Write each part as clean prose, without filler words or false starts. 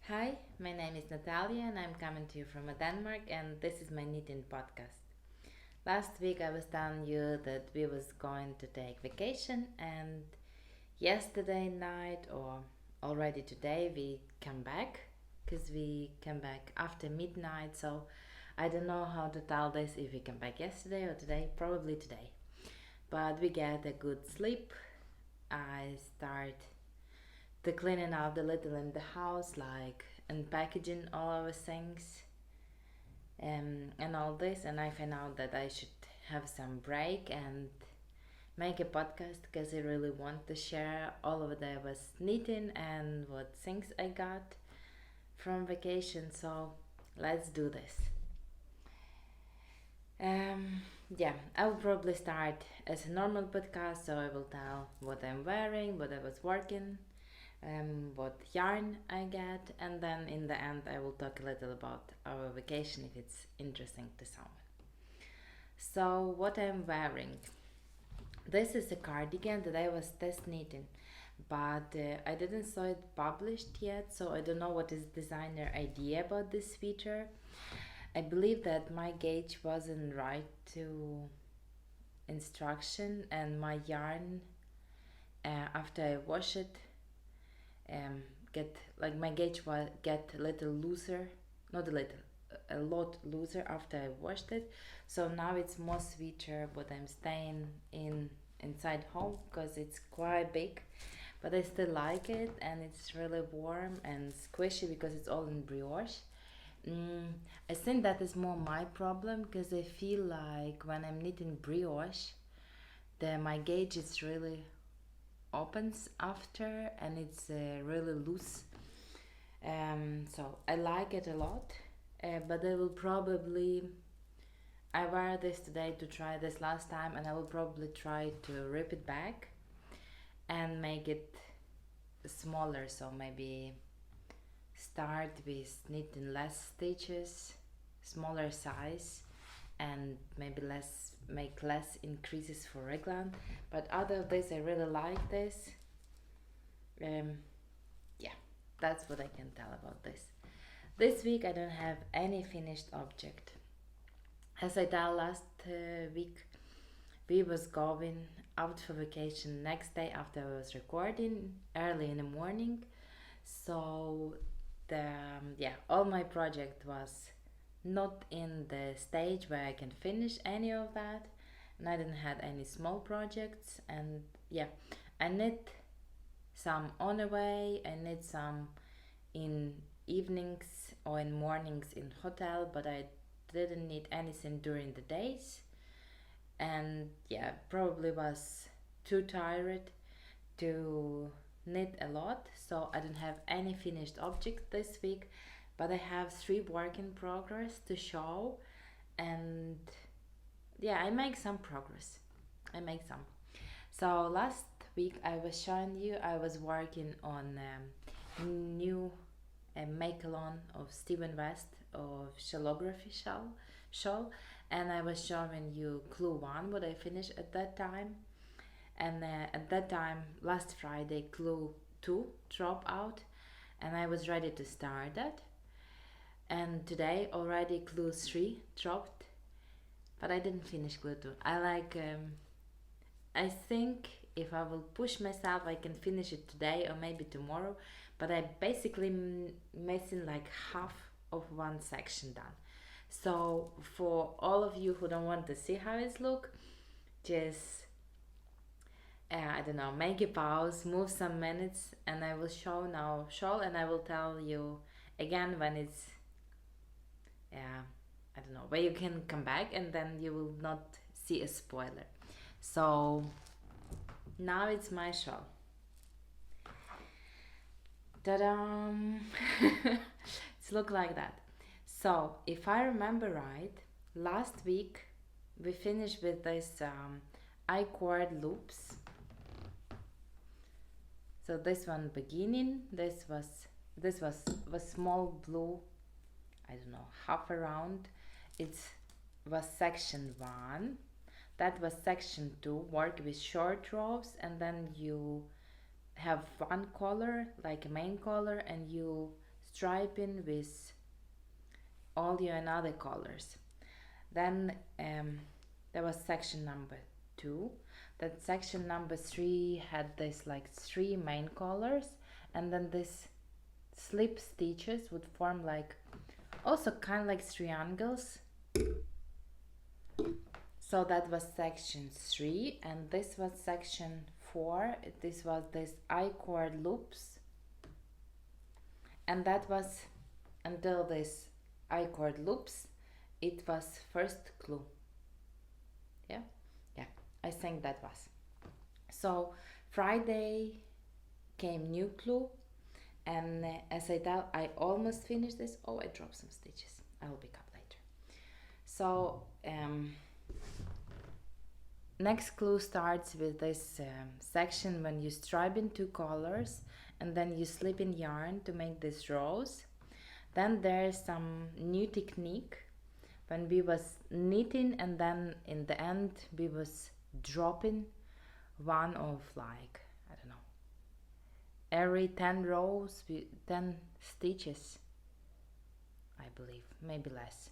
Hi, my name is Natalia and I'm coming to you from Denmark and this is my knitting podcast. Last week I was telling you that we was going to take vacation and yesterday night or already today we come back because we came back after midnight, so I don't know how to tell this if we come back yesterday or today, probably today. But we get a good sleep. I start the cleaning up the little in the house, like unpackaging all our things and all this. And I found out that I should have some break and make a podcast because I really want to share all of what I was knitting and what things I got from vacation. So let's do this. Um, yeah, I will probably start as a normal podcast, so I will tell what I'm wearing, what I was working, what yarn I get, and then in the end I will talk a little about our vacation if it's interesting to someone. So, what I'm wearing. This is a cardigan that I was test knitting, but I didn't saw it published yet, so I don't know what is designer idea about this feature. I believe that my gauge wasn't right to instruction, and my yarn after I wash it um, get like my gauge was get a little looser, not a little, a lot looser after I washed it. So now it's more sweeter, but I'm staying inside home because it's quite big, but I still like it and it's really warm and squishy because it's all in brioche. Mm, I think that is more my problem because I feel like when I'm knitting brioche, my gauge is really opens after and it's really loose. So I like it a lot, but I will probably I wear this today to try this last time, and I will probably try to rip it back and make it smaller. So maybe start with knitting less stitches, smaller size, and maybe less make less increases for raglan. But out of this, I really like this. Um, yeah, that's what I can tell about this. This week I don't have any finished object. As I told last week, we was going out for vacation next day after I was recording early in the morning. So all my project was not in the stage where I can finish any of that, and I didn't have any small projects. And yeah, I knit some on the way. I knit some in evenings or in mornings in hotel, but I didn't need anything during the days. And yeah, probably was too tired to knit a lot, so I don't have any finished object this week, but I have 3 work in progress to show. And yeah, I make some progress. I make some. So last week I was showing you I was working on new MKAL of Stephen West of Shawlography shawl, and I was showing you clue 1 what I finished at that time. And at that time last Friday clue 2 dropped out and I was ready to start that, and today already clue 3 dropped, but I didn't finish clue 2. I think if I will push myself I can finish it today or maybe tomorrow, but I basically missing like half of one section done. So for all of you who don't want to see how it look, just I don't know, make a pause, move some minutes, and I will show now shawl, and I will tell you again when it's I don't know, where you can come back, and then you will not see a spoiler. So now it's my shawl. Ta-da! It's look like that. So if I remember right, last week we finished with this I-cord loops. So this one beginning, this was small blue, I don't know, half around. It was section 1. That was section 2, work with short rows, and then you have one color, like a main color, and you striping with all your another colors. Then there was section number 2. That section number 3 had this like 3 main colors, and then this slip stitches would form like also kind of like triangles. So that was section 3, and this was section 4. This was this I-cord loops, and that was until this I-cord loops, it was first clue. Yeah, I think that was. So Friday came new clue, and as I tell, I almost finished this. Oh, I dropped some stitches. I will pick up later. So next clue starts with this section when you stripe in 2 colors and then you slip in yarn to make these rows. Then there's some new technique when we was knitting, and then in the end we was dropping one of like, I don't know, every 10 rows, 10 stitches, I believe, maybe less.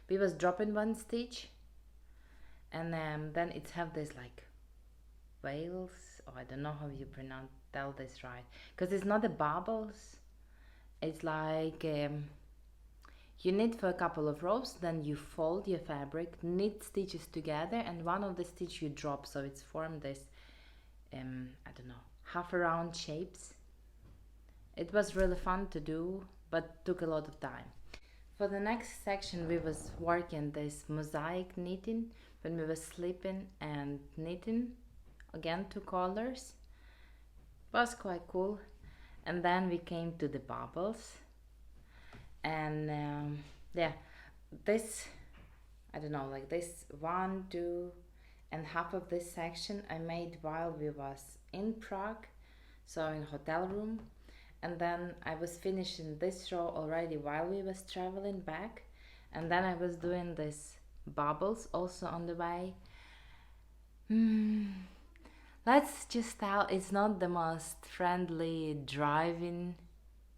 We was dropping 1 stitch, and then it's have this like veils, or I don't know how you tell this right, because it's not the bubbles. It's like you knit for a couple of rows, then you fold your fabric, knit stitches together, and one of the stitch you drop, so it's formed this I don't know, half round shapes. It was really fun to do, but took a lot of time. For the next section we was working this mosaic knitting when we were slipping and knitting again 2 colors. Was quite cool. And then we came to the bubbles, and yeah, this, I don't know, like this 1, 2 and half of this section I made while we was in Prague, so in hotel room, and then I was finishing this row already while we was traveling back, and then I was doing this bubbles also on the way. Let's just tell, it's not the most friendly driving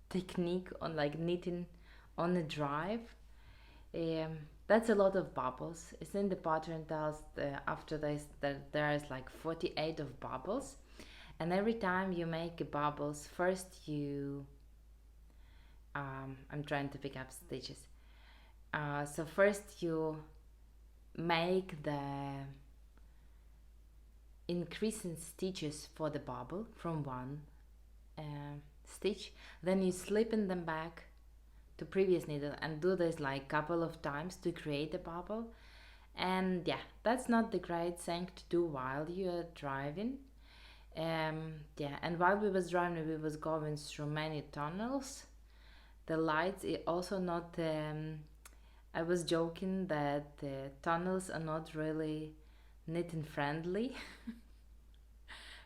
technique on like knitting on the drive. That's a lot of bubbles. It's in the pattern tells after this that there is like 48 of bubbles, and every time you make a bubbles, first you I'm trying to pick up stitches. So first you make the increasing stitches for the bubble from 1 stitch, then you slip in them back to previous needle and do this like couple of times to create a bubble. And yeah, that's not the great thing to do while you're driving. Yeah, and while we was driving we was going through many tunnels. The lights also not I was joking that the tunnels are not really knitting friendly.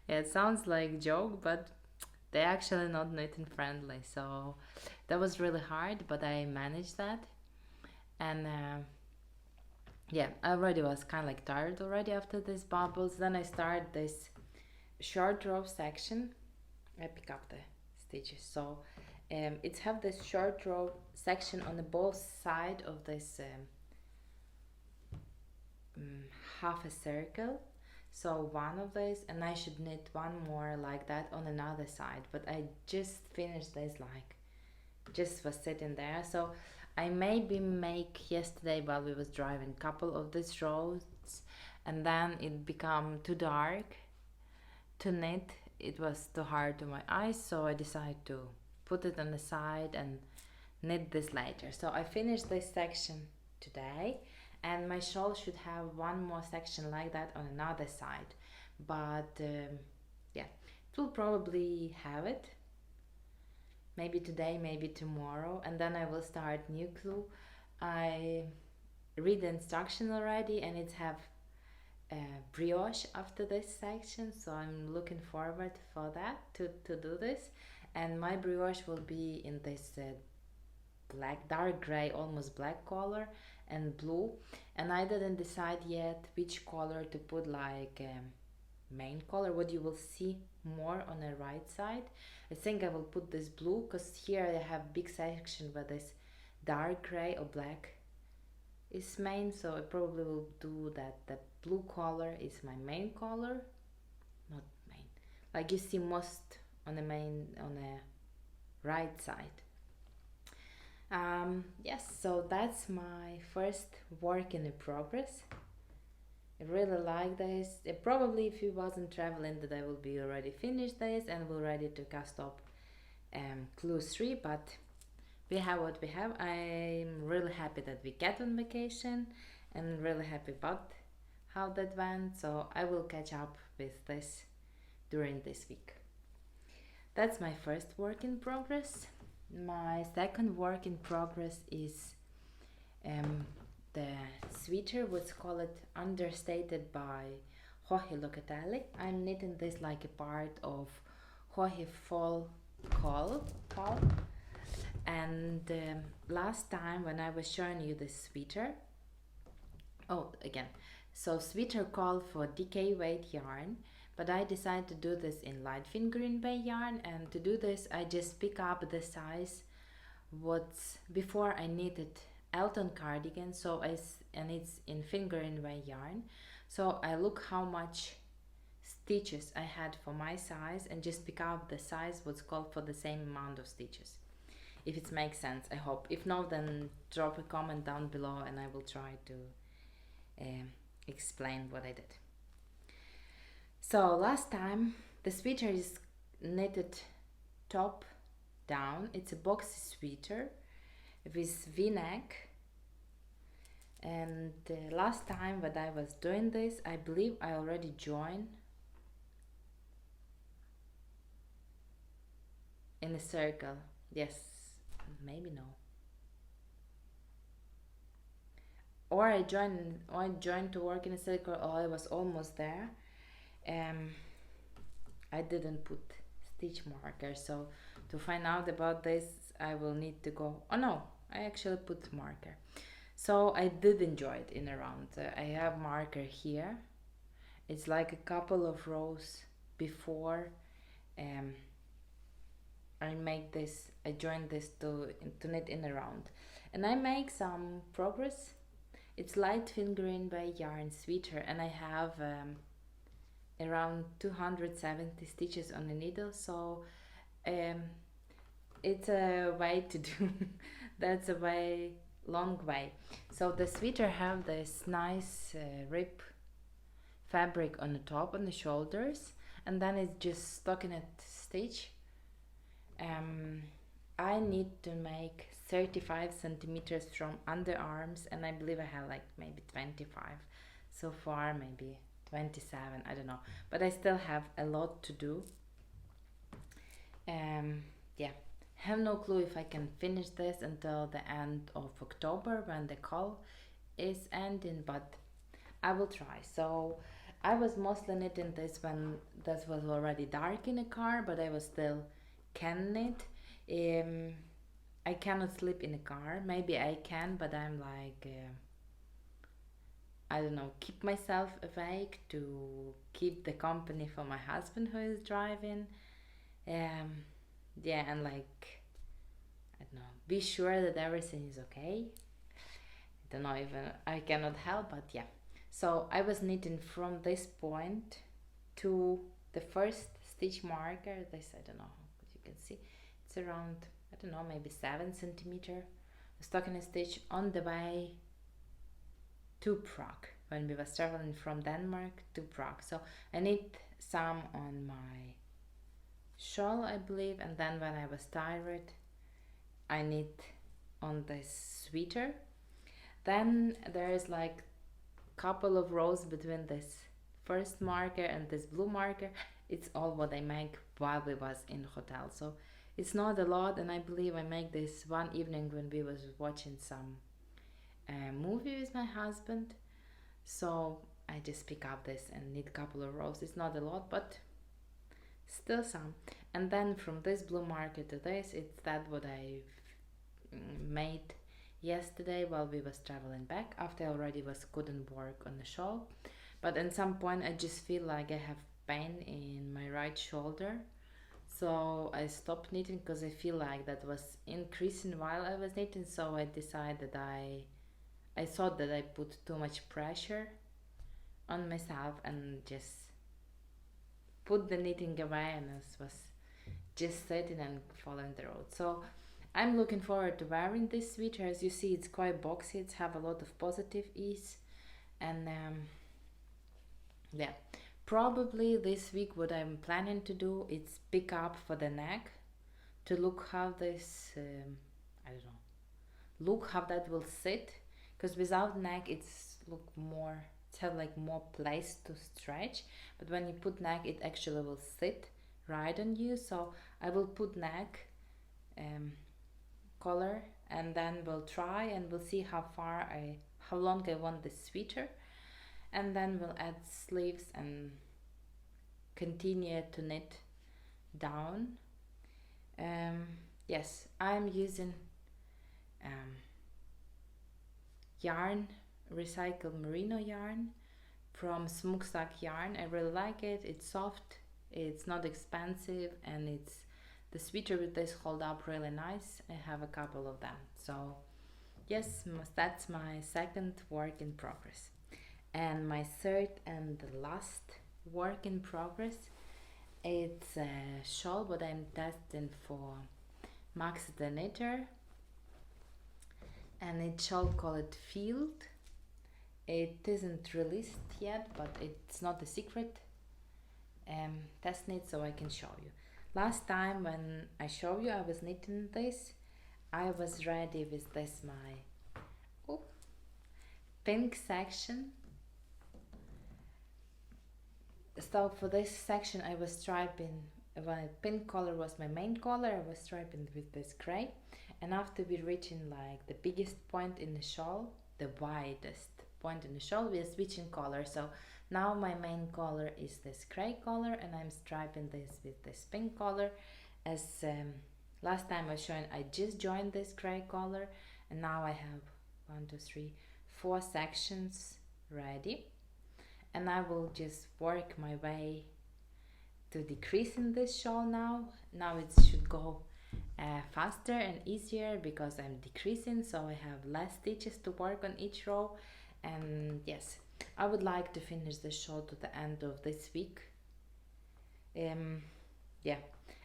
Yeah, it sounds like a joke, but they're actually not knitting friendly, so that was really hard, but I managed that. And yeah, I already was kind of like tired already after these bubbles. Then I start this short row section. I pick up the stitches, so it's have this short row section on the both side of this half a circle. So 1 of these, and I should knit 1 more like that on another side, but I just finished this, like just was sitting there. So I maybe make yesterday while we was driving couple of these rows, and then it become too dark to knit. It was too hard to my eyes, so I decided to put it on the side and knit this later. So I finished this section today, and my shawl should have 1 more section like that on another side, but yeah, it will probably have it maybe today, maybe tomorrow, and then I will start new clue. I read the instruction already, and it's have brioche after this section, so I'm looking forward for that to do this. And my brioche will be in this black, dark gray, almost black color and blue, and I didn't decide yet which color to put, like main color, what you will see more on the right side. I think I will put this blue because here I have big section where this dark gray or black is main, so I probably will do that. The blue color is my main color, not main, like you see most on the main, on the right side. Yes, so that's my first work in progress. I really like this. Probably if you wasn't traveling that I will be already finished this and we're ready to cast up clue 3, but we have what we have. I'm really happy that we get on vacation and really happy about how that went, so I will catch up with this during this week. That's my first work in progress. My second work in progress is the sweater, what's called Understated by Joji Locatelli. I'm knitting this like a part of Joji fall call. And last time when I was showing you this sweater, so sweater called for DK weight yarn, but I decided to do this in light fingering by yarn, and to do this I just pick up the size what's before I knitted Elton cardigan, so and it's in fingering by yarn, so I look how much stitches I had for my size and just pick up the size what's called for the same amount of stitches. If it makes sense, I hope. If not, then drop a comment down below and I will try to explain what I did. So last time the sweater is knitted top down. It's a boxy sweater with v-neck, and last time when I was doing this, I believe I already joined in a circle. Yes, maybe no. Or I joined to work in a circle, or I was almost there. I didn't put stitch marker, so to find out about this I will need to go. Oh no, I actually put marker, so I did enjoy it in a round. I have marker here. It's like a couple of rows before I joined this to knit in a round, and I make some progress. It's light fingering by yarn sweater, and I have around 270 stitches on the needle, so it's a way to do that's a way long way. So the sweater have this nice rib fabric on the top, on the shoulders, and then it's just stockinette stitch. I need to make 35 centimeters from underarms, and I believe I have like maybe 25 so far, maybe 27, I don't know, but I still have a lot to do. Yeah, have no clue if I can finish this until the end of October when the call is ending, but I will try. So I was mostly knitting this when that was already dark in the car, but I was still can knit. I cannot sleep in a car. Maybe I can, but I'm like I don't know, keep myself awake to keep the company for my husband who is driving. Yeah, and like I don't know, be sure that everything is okay. I don't know, even I cannot help, but yeah. So I was knitting from this point to the first stitch marker. This, I don't know, but you can see it's around, I don't know, maybe 7 centimeter stockinette stitch on the way to Prague, when we was traveling from Denmark to Prague. So I knit some on my shawl, I believe, and then when I was tired I knit on this sweater. Then there is like couple of rows between this first marker and this blue marker. It's all what I make while we was in hotel, so it's not a lot, and I believe I make this one evening when we was watching some movie with my husband. So I just pick up this and knit a couple of rows. It's not a lot, but still some. And then from this blue marker to this, it's that what I made yesterday while we was traveling back, after I already couldn't work on the shawl. But at some point I just feel like I have pain in my right shoulder, so I stopped knitting because I feel like that was increasing while I was knitting. So I decided I thought that I put too much pressure on myself and just put the knitting away, and I was just sitting and following the road. So I'm looking forward to wearing this sweater. As you see, it's quite boxy. It's have a lot of positive ease, and yeah, probably this week what I'm planning to do is pick up for the neck to look how this I don't know, look how that will sit, because without neck it's look more, it have like more place to stretch, but when you put neck it actually will sit right on you. So I will put neck collar, and then we'll try and we'll see how long I want this sweater, and then we'll add sleeves and continue to knit down. Yes, I'm using yarn, recycled merino yarn from Smokestack Yarn. I really like it. It's soft, it's not expensive, and it's the sweater with this hold up really nice. I have a couple of them. So yes, that's my second work in progress. And my third and the last work in progress, it's a shawl what I'm testing for Max the Knitter, and it's shawl called Field. It isn't released yet, but it's not a secret test knit, so I can show you. Last time when I show you I was knitting this, I was ready with this my pink section. So for this section I was striping, when pink color was my main color, I was striping with this gray, and after we reaching like the biggest point in the shawl, the widest point in the shawl, we are switching color. So now my main color is this gray color, and I'm striping this with this pink color. As last time I was showing, I just joined this gray color, and now I have 1, 2, 3, 4 sections ready, and I will just work my way to decreasing this shawl now. Now it should go faster and easier because I'm decreasing, so I have less stitches to work on each row. And yes, I would like to finish the shawl to the end of this week. Yeah,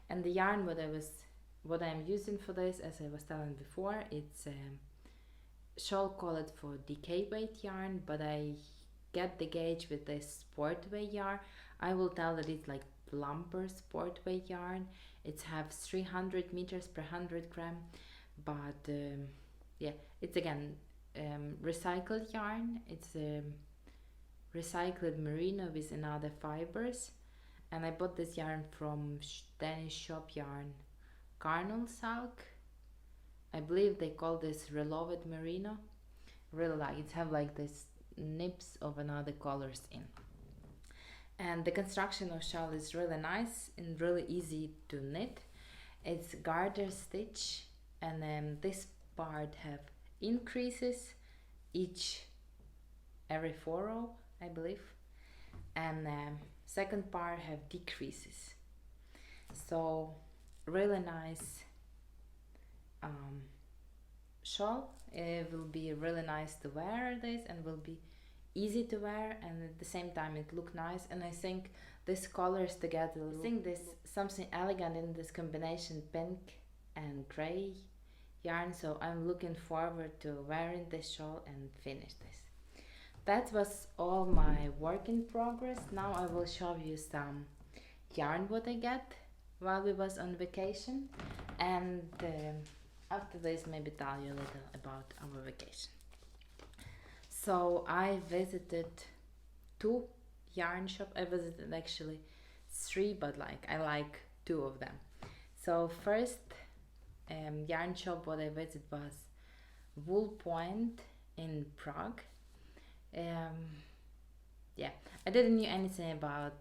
and the yarn what I'm using for this, as I was telling before, it's shawl called for decay weight yarn, but I get the gauge with this sportway yarn. I will tell that it's like plumper sportway yarn. It has 300 meters per 100 gram, but yeah, it's again recycled yarn. It's recycled merino with another fibers, and I bought this yarn from Danish shop yarn Carnal Silk. I believe they call this reloved merino. Really like it, have like this nips of another colors in. And the construction of shawl is really nice and really easy to knit. It's garter stitch, and this part have increases each every 4 row, I believe, and second part have decreases. So really nice shawl. It will be really nice to wear this, and will be easy to wear, and at the same time it look nice. And I think this colors together, I think this something elegant in this combination pink and gray yarn. So I'm looking forward to wearing this shawl and finish this. That was all my work in progress. Now I will show you some yarn what I get while we was on vacation, and after this maybe tell you a little about our vacation. So I visited 2 yarn shops. I visited actually 3, but like I like 2 of them. So first yarn shop what I visited was Wool Point in Prague. Yeah, I didn't know anything about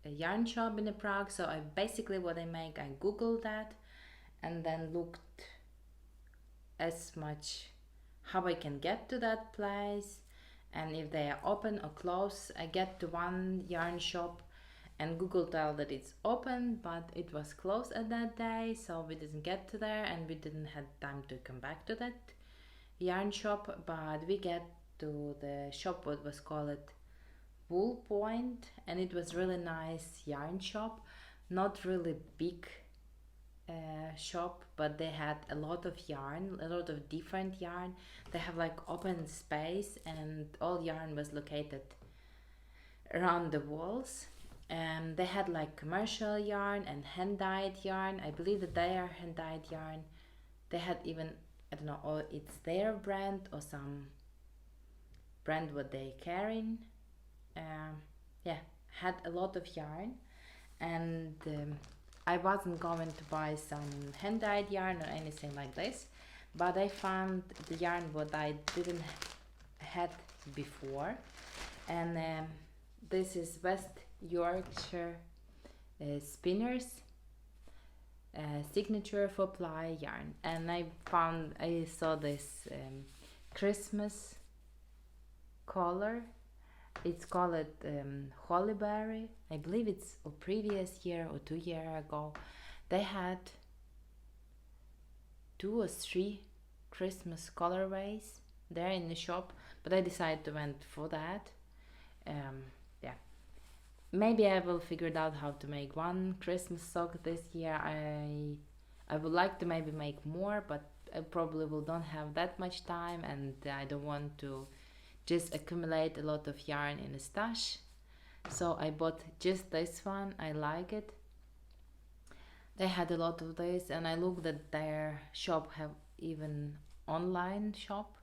a yarn shop in Prague, so I basically what I make, I googled that and then looked as much how I can get to that place, and if they are open or closed. I get to one yarn shop and Google told that it's open, but it was closed at that day, so we didn't get to there and we didn't have time to come back to that yarn shop. But we get to the shop what was called Wool Point, and it was really nice yarn shop, not really big shop, but they had a lot of yarn, a lot of different yarn. They have like open space and all yarn was located around the walls. And they had like commercial yarn and hand-dyed yarn. I believe that they are hand-dyed yarn. They had even, I don't know, or it's their brand or some brand what they carrying. Yeah, had a lot of yarn, and I wasn't going to buy some hand-dyed yarn or anything like this, but I found the yarn what I didn't had before, and this is West Yorkshire Spinners signature for ply yarn, and I saw this Christmas color. It's called Hollyberry. I believe it's a previous year or 2 years ago. They had 2 or 3 Christmas colorways there in the shop, but I decided to went for that. Yeah, maybe I will figure it out how to make one Christmas sock this year. I would like to maybe make more, but I probably will don't have that much time, and I don't want to just accumulate a lot of yarn in a stash. So I bought just this one. I like it. They had a lot of this, and I looked at their shop, have even online shop,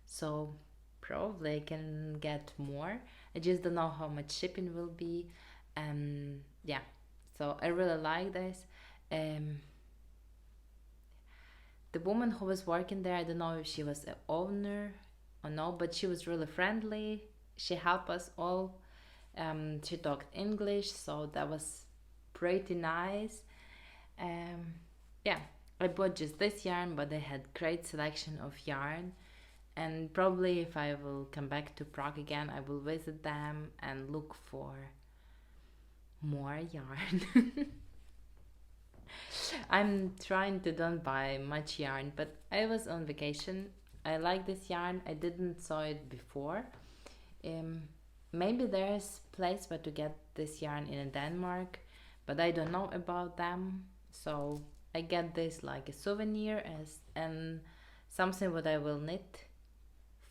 so probably I can get more. I just don't know how much shipping will be. Yeah, so I really like this. The woman who was working there, I don't know if she was an owner or no, but she was really friendly. She helped us all. She talked English, so that was pretty nice. Yeah, I bought just this yarn, but they had great selection of yarn, and probably if I will come back to Prague again, I will visit them and look for more yarn. I'm trying to don't buy much yarn, but I was on vacation. I like this yarn. I didn't saw it before. Maybe there's place where to get this yarn in Denmark, but I don't know about them. So I get this like a souvenir and something what I will knit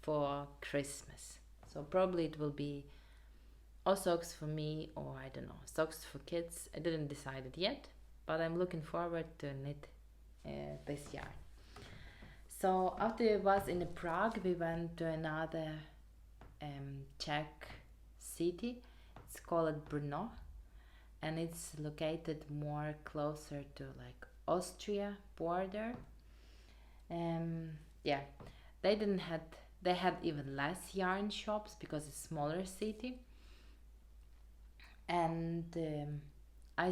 for Christmas. So probably it will be or socks for me, or I don't know, socks for kids. I didn't decide it yet, but I'm looking forward to knit this yarn. So after it was in Prague, we went to another Czech city. It's called Brno, and it's located more closer to like Austria border. Yeah, they had even less yarn shops because it's a smaller city. And I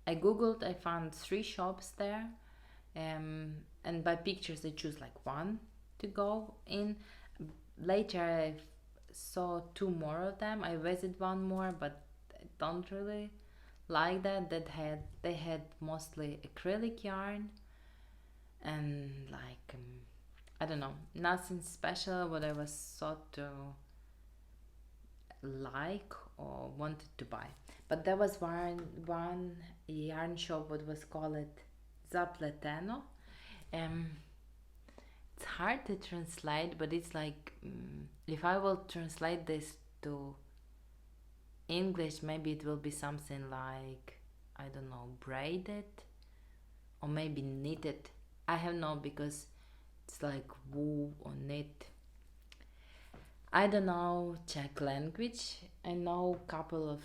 googled, I found 3 shops there, and by pictures I choose like one to go in. Later I saw 2 more of them. I visited one more, but I don't really like that. They had mostly acrylic yarn, and like I don't know, nothing special what I was thought to like or wanted to buy. But there was one yarn shop what was called Zapleteno. It's hard to translate, but it's like if I will translate this to English, maybe it will be something like, I don't know, braided or maybe knitted. I have no, because it's like wool or knit. I don't know Czech language. I know a couple of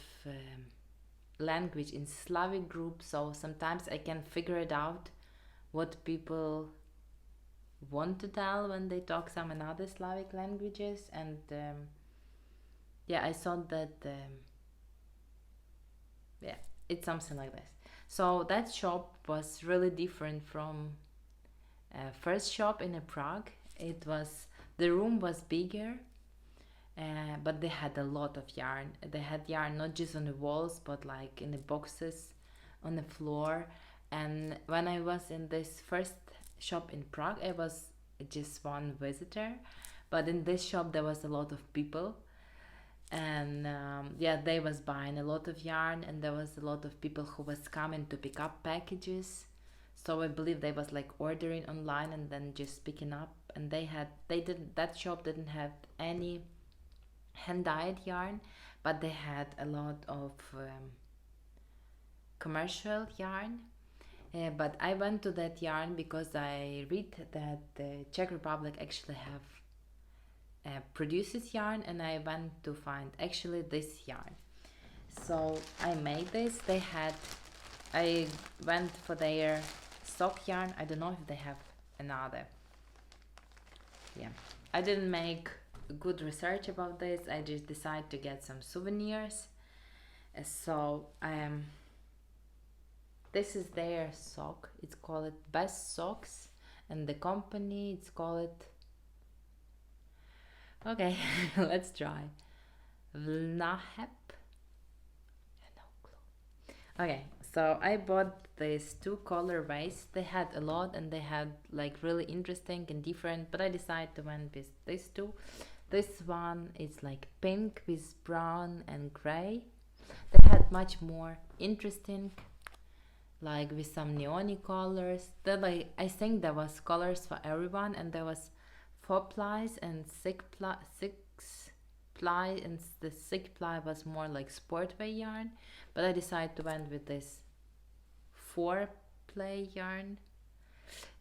language in Slavic group, so sometimes I can figure it out what people want to tell when they talk some another Slavic languages. And yeah, I thought that yeah, it's something like this. So that shop was really different from first shop in Prague. The room was bigger. but they had a lot of yarn. They had yarn not just on the walls, but like in the boxes, on the floor. And when I was in this first shop in Prague, I was just one visitor, but in this shop there was a lot of people, and yeah, they was buying a lot of yarn, and there was a lot of people who was coming to pick up packages. So I believe they was like ordering online and then just picking up, and they didn't, that shop didn't have any hand dyed yarn, but they had a lot of commercial yarn. But I went to that yarn because I read that the Czech Republic actually have produces yarn, and I went to find actually this yarn. So I made this. I went for their sock yarn. I don't know if they have another. Yeah, I didn't make good research about this. I just decided to get some souvenirs. So this is their sock. It's called Best Socks, and the company it's called. Okay, let's try. Vlahep. No clue. Okay, so I bought these two colorways. They had a lot, and they had like really interesting and different, but I decided to went with these two. This one is like pink with brown and gray. They had much more interesting, like with some neon colors. That I think there was colors for everyone, and there was 4 plies and 6 ply, and the 6 ply was more like sportwear yarn, but I decided to went with this 4 ply yarn.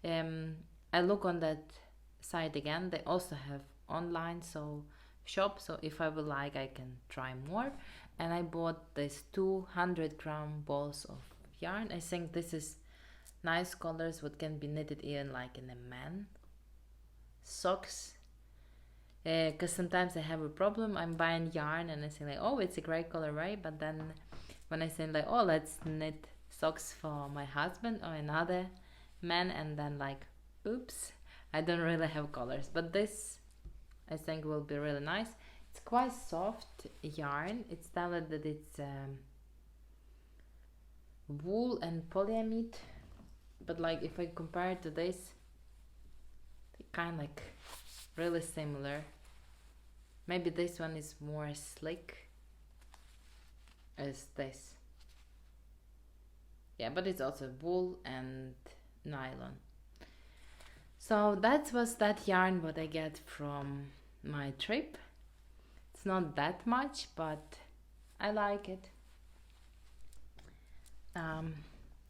I look on that site again. They also have online shop, so if I would like I can try more. And I bought this 200-gram balls of yarn. I think this is nice colors what can be knitted even like in a man socks, because sometimes I have a problem. I'm buying yarn and I say like, oh, it's a great colorway, but then when I say like, oh, let's knit socks for my husband or another man, and then like, oops, I don't really have colors. But this I think will be really nice. It's quite soft yarn. It's told that it's wool and polyamide, but like if I compare it to this, they kind of like really similar. Maybe this one is more slick as this. Yeah, but it's also wool and nylon. So that was that yarn what I get from my trip. It's not that much, but I like it.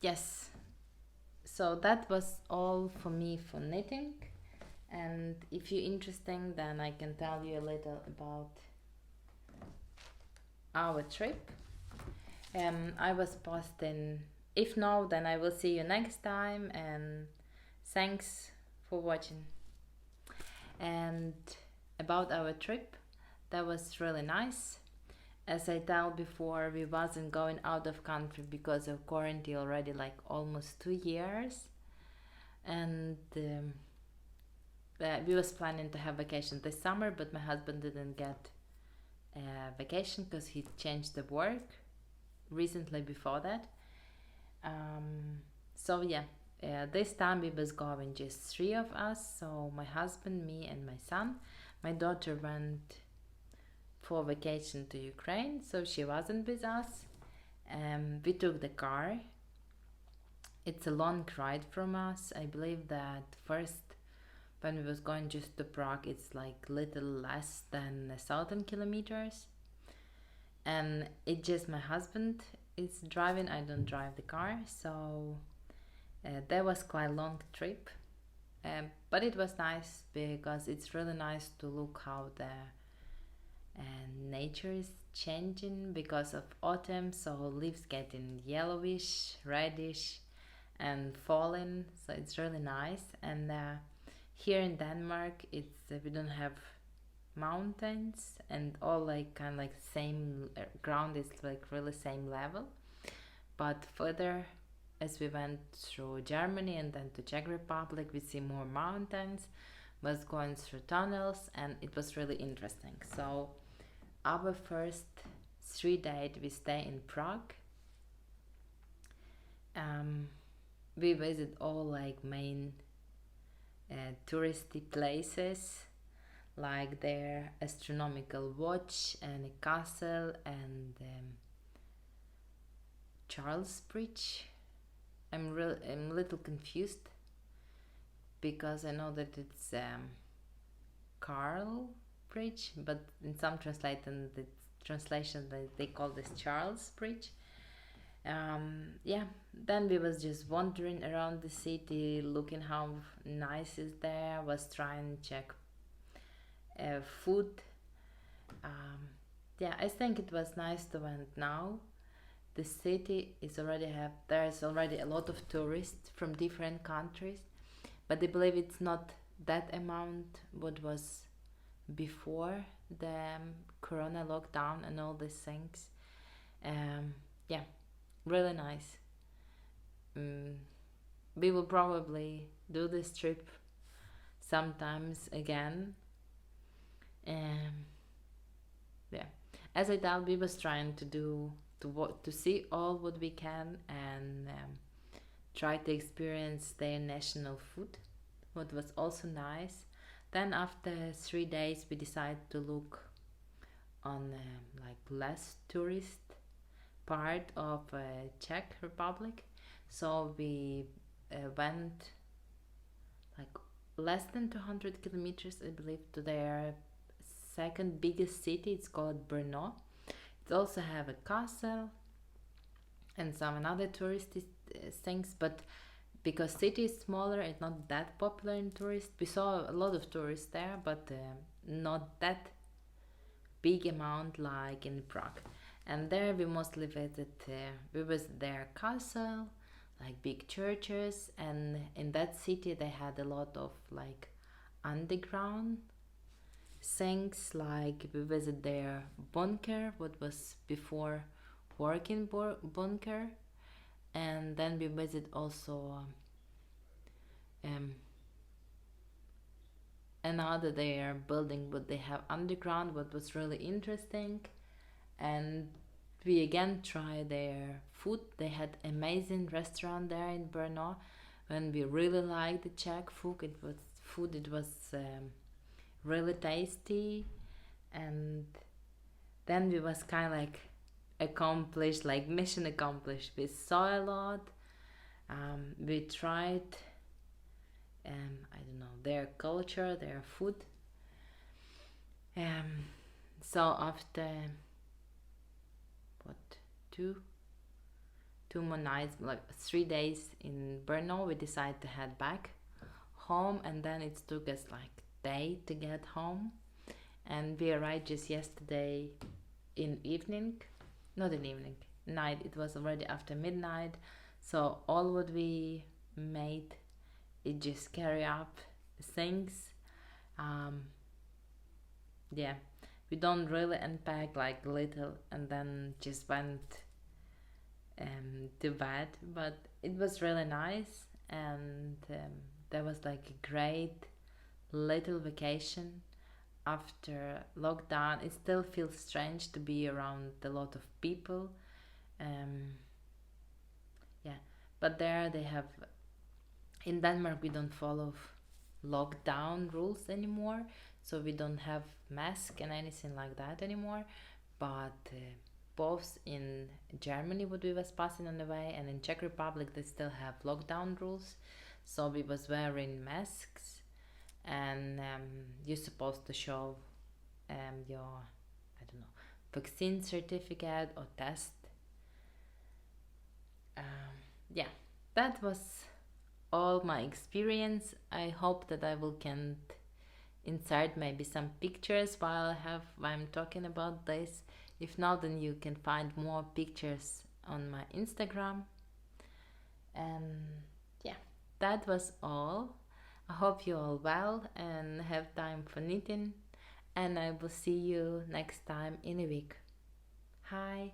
Yes, so that was all for me for knitting. And if you're interested, then I can tell you a little about our trip. I was posting. If no, then I will see you next time, and thanks for watching. And about our trip, that was really nice. As I told before, we wasn't going out of country because of quarantine already like almost 2 years, and we was planning to have vacation this summer, but my husband didn't get a vacation because he changed the work recently before that. So yeah, this time we was going just 3 of us, so my husband, me and my son. My daughter went for vacation to Ukraine, so she wasn't with us. We took the car. It's a long ride from us. I believe that first when we was going just to Prague, it's like little less than 1,000 kilometers, and it just my husband is driving. I don't drive the car, so that was quite a long trip, but it was nice because it's really nice to look how the nature is changing because of autumn, so leaves getting yellowish, reddish and falling, so it's really nice. And here in Denmark, it's we don't have mountains, and all like kind of like same ground is like really same level. But further, as we went through Germany and then to Czech Republic, we see more mountains, was going through tunnels, and it was really interesting. So our first 3 days we stay in Prague. We visit all like main touristy places, like their astronomical watch and a castle and Charles Bridge. I'm a little confused because I know that it's Carl Bridge, but in some translation they call this Charles Bridge. Yeah, then we was just wandering around the city, looking how nice is there. Was trying to check food. Yeah, I think it was nice to went now. The city is already there's already a lot of tourists from different countries, but I believe it's not that amount what was before the corona lockdown and all these things. Yeah, really nice. We will probably do this trip sometimes again. Yeah, as I told, we was trying to do to see all what we can and try to experience their national food, what was also nice. Then after 3 days, we decided to look on like less tourist part of Czech Republic. So we went like less than 200 kilometers, I believe, to their second biggest city. It's called Brno. It also have a castle and some another touristy things, but because city is smaller, it's not that popular in tourists. We saw a lot of tourists there, but not that big amount like in Prague. And there we mostly visited. We visited their castle, like big churches, and in that city they had a lot of like underground things. Like we visited their bunker, what was before working bunker, and then we visit also another their building what they have underground, what was really interesting. And we again try their food. They had amazing restaurant there in Brno, and we really liked the Czech food. It was really tasty, and then we was kind of like accomplished, like mission accomplished. We saw a lot. We tried, I don't know, their culture, their food. So after what two more nights, like 3 days in Brno, we decided to head back home, and then it took us like day to get home, and we arrived just yesterday in evening, not in evening, night. It was already after midnight, so all what we made it just carry up things. Yeah, we don't really unpack like little and then just went to bed, but it was really nice, and there was like a great little vacation after lockdown. It still feels strange to be around a lot of people. Yeah, but there they have, in Denmark we don't follow lockdown rules anymore, so we don't have mask and anything like that anymore. But both in Germany what we was passing on the way and in Czech Republic they still have lockdown rules, so we was wearing masks, and you're supposed to show your, I don't know, vaccine certificate or test. Yeah, that was all my experience. I hope that I will can insert maybe some pictures while I'm talking about this. If not, then you can find more pictures on my Instagram. And yeah, that was all. I hope you're all well and have time for knitting, and I will see you next time in a week. Hi.